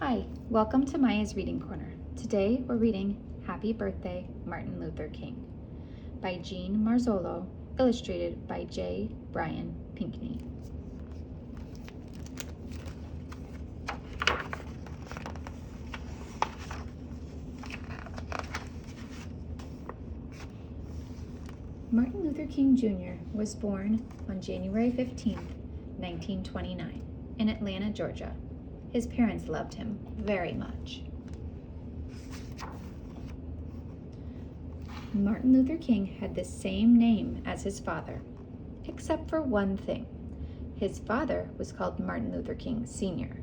Hi, welcome to Maya's Reading Corner. Today we're reading Happy Birthday, Martin Luther King by Jean Marzollo, illustrated by J. Brian Pinkney. Martin Luther King Jr. was born on January 15, 1929, in Atlanta, Georgia. His parents loved him very much. Martin Luther King had the same name as his father, except for one thing. His father was called Martin Luther King Sr.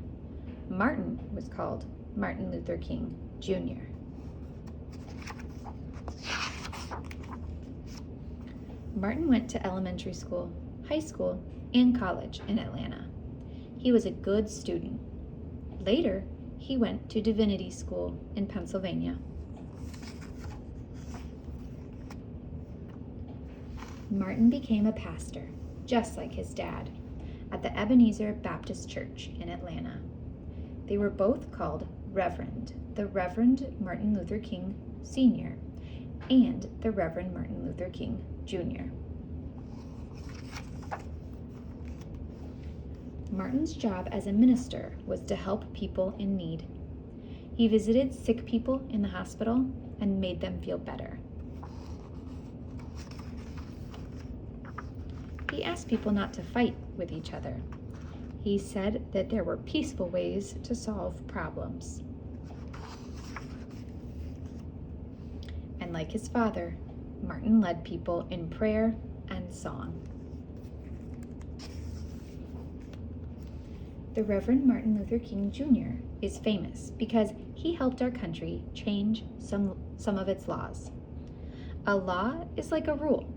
Martin was called Martin Luther King Jr. Martin went to elementary school, high school, and college in Atlanta. He was a good student. Later, he went to divinity school in Pennsylvania. Martin became a pastor, just like his dad, at the Ebenezer Baptist Church in Atlanta. They were both called Reverend, the Reverend Martin Luther King Sr. and the Reverend Martin Luther King Jr. Martin's job as a minister was to help people in need. He visited sick people in the hospital and made them feel better. He asked people not to fight with each other. He said that there were peaceful ways to solve problems. And like his father, Martin led people in prayer and song. The Reverend Martin Luther King Jr. is famous because he helped our country change some of its laws. A law is like a rule.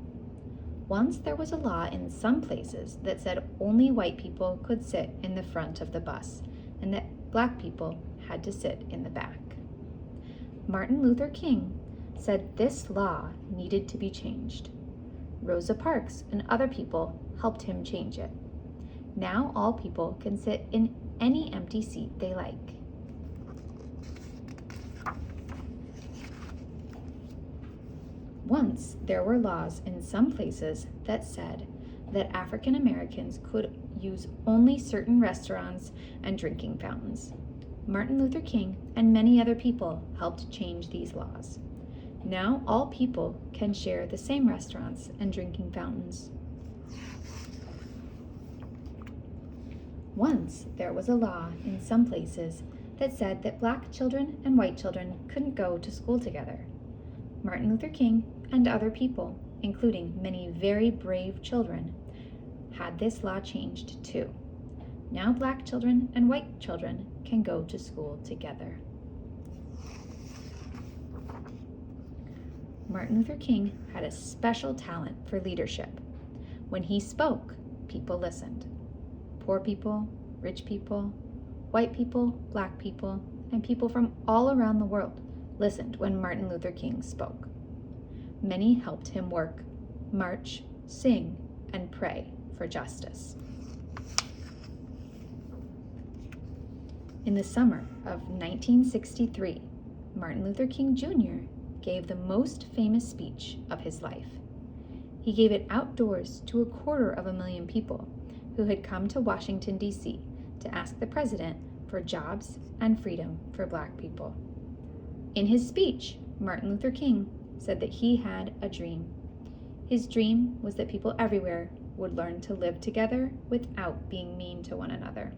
Once there was a law in some places that said only white people could sit in the front of the bus and that black people had to sit in the back. Martin Luther King said this law needed to be changed. Rosa Parks and other people helped him change it. Now all people can sit in any empty seat they like. Once there were laws in some places that said that African Americans could use only certain restaurants and drinking fountains. Martin Luther King and many other people helped change these laws. Now all people can share the same restaurants and drinking fountains. Once there was a law in some places that said that black children and white children couldn't go to school together. Martin Luther King and other people, including many very brave children, had this law changed too. Now black children and white children can go to school together. Martin Luther King had a special talent for leadership. When he spoke, people listened. Poor people, rich people, white people, black people, and people from all around the world listened when Martin Luther King spoke. Many helped him work, march, sing, and pray for justice. In the summer of 1963, Martin Luther King Jr. gave the most famous speech of his life. He gave it outdoors to 250,000 people who had come to Washington, D.C. to ask the president for jobs and freedom for black people. In his speech, Martin Luther King said that he had a dream. His dream was that people everywhere would learn to live together without being mean to one another.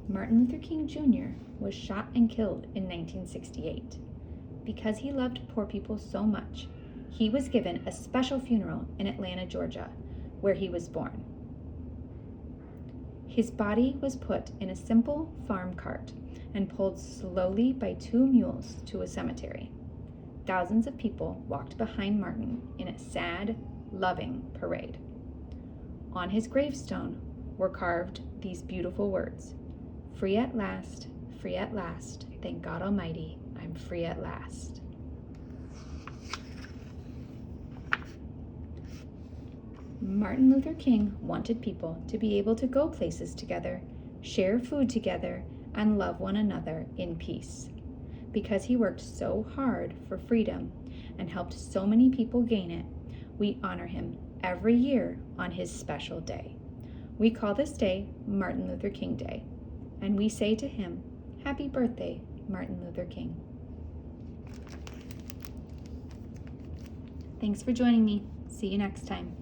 Martin Luther King Jr. was shot and killed in 1968. Because he loved poor people so much, he was given a special funeral in Atlanta, Georgia, where he was born. His body was put in a simple farm cart and pulled slowly by 2 mules to a cemetery. Thousands of people walked behind Martin in a sad, loving parade. On his gravestone were carved these beautiful words: free at last, thank God Almighty, I'm free at last. Martin Luther King wanted people to be able to go places together, share food together, and love one another in peace. Because he worked so hard for freedom and helped so many people gain it, we honor him every year on his special day. We call this day Martin Luther King Day, and we say to him, Happy birthday, Martin Luther King. Thanks for joining me. See you next time.